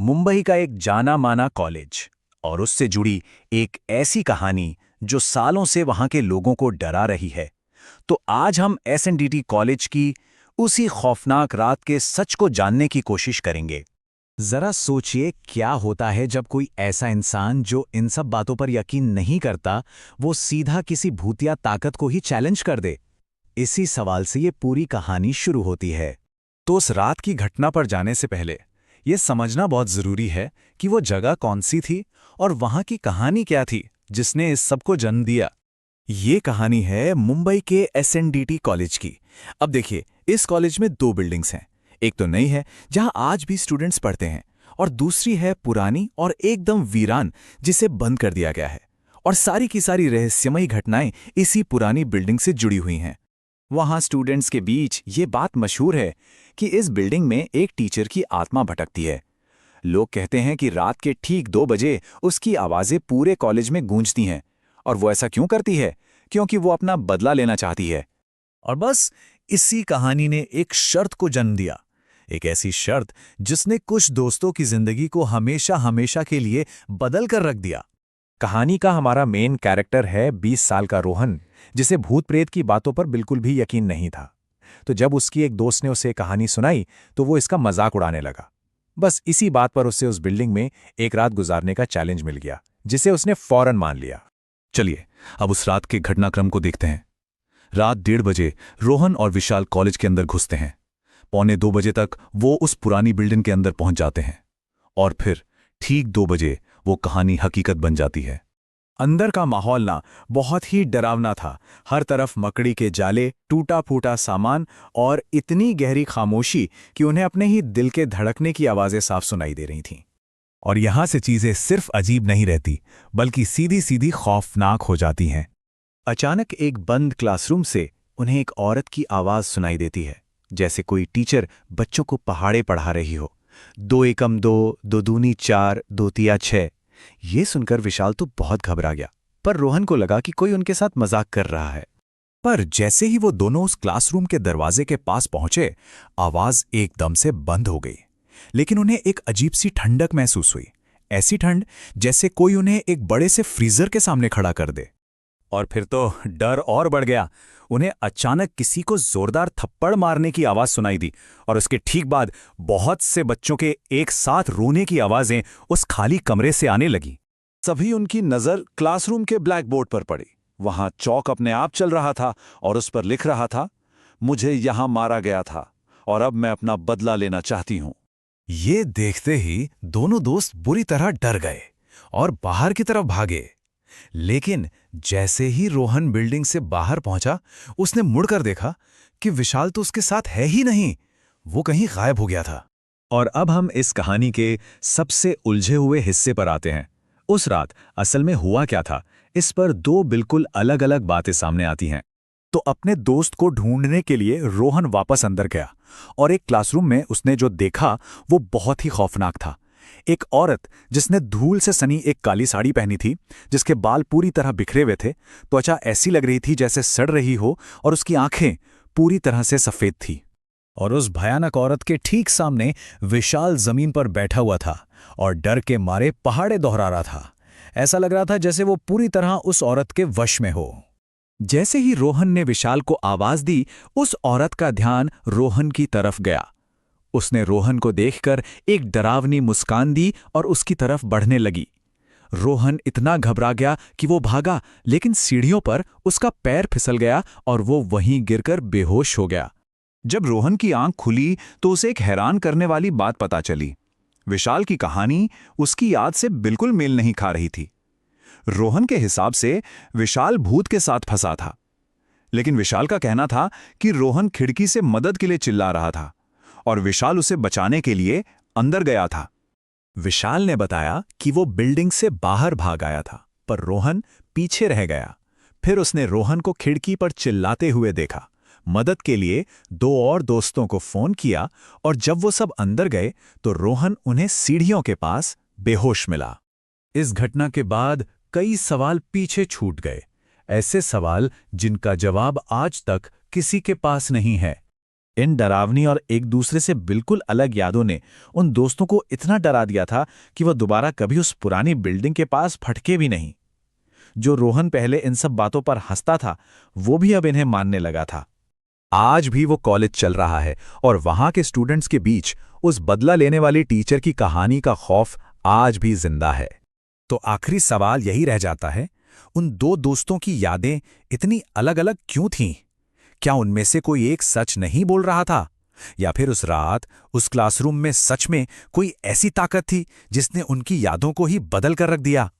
मुंबई का एक जाना माना कॉलेज और उससे जुड़ी एक ऐसी कहानी जो सालों से वहां के लोगों को डरा रही है। तो आज हम एसएनडीटी कॉलेज की उसी खौफनाक रात के सच को जानने की कोशिश करेंगे। जरा सोचिए, क्या होता है जब कोई ऐसा इंसान जो इन सब बातों पर यकीन नहीं करता, वो सीधा किसी भूतिया ताकत को ही चैलेंज कर दे। इसी सवाल से ये पूरी कहानी शुरू होती है। तो उस रात की घटना पर जाने से पहले ये समझना बहुत जरूरी है कि वो जगह कौन सी थी और वहां की कहानी क्या थी जिसने इस सब को जन्म दिया। ये कहानी है मुंबई के एसएनडीटी कॉलेज की। अब देखिए, इस कॉलेज में दो बिल्डिंग्स हैं। एक तो नई है, जहां आज भी स्टूडेंट्स पढ़ते हैं, और दूसरी है पुरानी और एकदम वीरान, जिसे बंद कर दिया गया है। और सारी की सारी रहस्यमयी घटनाएं इसी पुरानी बिल्डिंग से जुड़ी हुई हैं। वहां स्टूडेंट्स के बीच ये बात मशहूर है कि इस बिल्डिंग में एक टीचर की आत्मा भटकती है। लोग कहते हैं कि रात के ठीक 2 बजे उसकी आवाजें पूरे कॉलेज में गूंजती हैं। और वो ऐसा क्यों करती है? क्योंकि वो अपना बदला लेना चाहती है। और बस इसी कहानी ने एक शर्त को जन्म दिया। एक ऐसी शर्त जिसने कुछ दोस्तों की जिंदगी को हमेशा हमेशा के लिए बदल कर रख दिया। कहानी का हमारा मेन कैरेक्टर है 20 साल का रोहन, जिसे भूत प्रेत की बातों पर बिल्कुल भी यकीन नहीं था। तो जब उसकी एक दोस्त ने उसे कहानी सुनाई तो वो इसका मजाक उड़ाने लगा। बस इसी बात पर उससे उस बिल्डिंग में एक रात गुजारने का चैलेंज मिल गया, जिसे उसने फौरन मान लिया। चलिए अब उस रात के घटनाक्रम को देखते हैं। रात 1:30 बजे रोहन और विशाल कॉलेज के अंदर घुसते हैं। 1:45 तक वो उस पुरानी बिल्डिंग के अंदर पहुंच जाते हैं। और फिर ठीक 2 बजे वो कहानी हकीकत बन जाती है। अंदर का माहौल ना बहुत ही डरावना था। हर तरफ मकड़ी के जाले, टूटा फूटा सामान और इतनी गहरी खामोशी कि उन्हें अपने ही दिल के धड़कने की आवाजें साफ सुनाई दे रही थीं। और यहां से चीजें सिर्फ अजीब नहीं रहती, बल्कि सीधी सीधी खौफनाक हो जाती हैं। अचानक एक बंद क्लासरूम से उन्हें एक औरत की आवाज सुनाई देती है, जैसे कोई टीचर बच्चों को पहाड़े पढ़ा रही हो। 2 एकम 2, 2 दूनी 4, 2 तिया 6। ये सुनकर विशाल तो बहुत घबरा गया, पर रोहन को लगा कि कोई उनके साथ मजाक कर रहा है। पर जैसे ही वो दोनों उस क्लासरूम के दरवाजे के पास पहुंचे, आवाज एकदम से बंद हो गई। लेकिन उन्हें एक अजीब सी ठंडक महसूस हुई। ऐसी ठंड जैसे कोई उन्हें एक बड़े से फ्रीजर के सामने खड़ा कर दे। और फिर तो डर और बढ़ गया। उन्हें अचानक किसी को जोरदार थप्पड़ मारने की आवाज सुनाई दी, और उसके ठीक बाद बहुत से बच्चों के एक साथ रोने की आवाजें उस खाली कमरे से आने लगी। सभी उनकी नजर क्लासरूम के ब्लैक बोर्ड पर पड़ी। वहां चौक अपने आप चल रहा था और उस पर लिख रहा था, मुझे यहां मारा गया था और अब मैं अपना बदला लेना चाहती हूं। ये देखते ही दोनों दोस्त बुरी तरह डर गए और बाहर की तरफ भागे। लेकिन जैसे ही रोहन बिल्डिंग से बाहर पहुंचा, उसने मुड़कर देखा कि विशाल तो उसके साथ है ही नहीं। वो कहीं गायब हो गया था। और अब हम इस कहानी के सबसे उलझे हुए हिस्से पर आते हैं। उस रात असल में हुआ क्या था, इस पर दो बिल्कुल अलग अलग बातें सामने आती हैं। तो अपने दोस्त को ढूंढने के लिए रोहन वापस अंदर गया, और एक क्लासरूम में उसने जो देखा वो बहुत ही खौफनाक था। एक औरत जिसने धूल से सनी एक काली साड़ी पहनी थी, जिसके बाल पूरी तरह बिखरे हुए थे, त्वचा ऐसी लग रही थी जैसे सड़ रही हो, और उसकी आंखें पूरी तरह से सफेद थी। और उस भयानक औरत के ठीक सामने विशाल जमीन पर बैठा हुआ था और डर के मारे पहाड़े दोहरा रहा था। ऐसा लग रहा था जैसे वो पूरी तरह उस औरत के वश में हो। जैसे ही रोहन ने विशाल को आवाज दी, उस औरत का ध्यान रोहन की तरफ गया। उसने रोहन को देखकर एक डरावनी मुस्कान दी और उसकी तरफ बढ़ने लगी। रोहन इतना घबरा गया कि वो भागा, लेकिन सीढ़ियों पर उसका पैर फिसल गया और वो वहीं गिरकर बेहोश हो गया। जब रोहन की आंख खुली तो उसे एक हैरान करने वाली बात पता चली। विशाल की कहानी उसकी याद से बिल्कुल मेल नहीं खा रही थी। रोहन के हिसाब से विशाल भूत के साथ फंसा था, लेकिन विशाल का कहना था कि रोहन खिड़की से मदद के लिए चिल्ला रहा था और विशाल उसे बचाने के लिए अंदर गया था। विशाल ने बताया कि वो बिल्डिंग से बाहर भाग आया था, पर रोहन पीछे रह गया। फिर उसने रोहन को खिड़की पर चिल्लाते हुए देखा। मदद के लिए 2 और दोस्तों को फोन किया, और जब वो सब अंदर गए तो रोहन उन्हें सीढ़ियों के पास बेहोश मिला। इस घटना के बाद कई सवाल पीछे छूट गए, ऐसे सवाल जिनका जवाब आज तक किसी के पास नहीं है। इन डरावनी और एक दूसरे से बिल्कुल अलग यादों ने उन दोस्तों को इतना डरा दिया था कि वह दोबारा कभी उस पुरानी बिल्डिंग के पास फटके भी नहीं। जो रोहन पहले इन सब बातों पर हंसता था, वो भी अब इन्हें मानने लगा था। आज भी वो कॉलेज चल रहा है और वहां के स्टूडेंट्स के बीच उस बदला लेने वाली टीचर की कहानी का खौफ आज भी जिंदा है। तो आखिरी सवाल यही रह जाता है, उन दो दोस्तों की यादें इतनी अलग-अलग क्यों थीं? क्या उनमें से कोई एक सच नहीं बोल रहा था? या फिर उस रात उस क्लासरूम में सच में कोई ऐसी ताकत थी जिसने उनकी यादों को ही बदल कर रख दिया?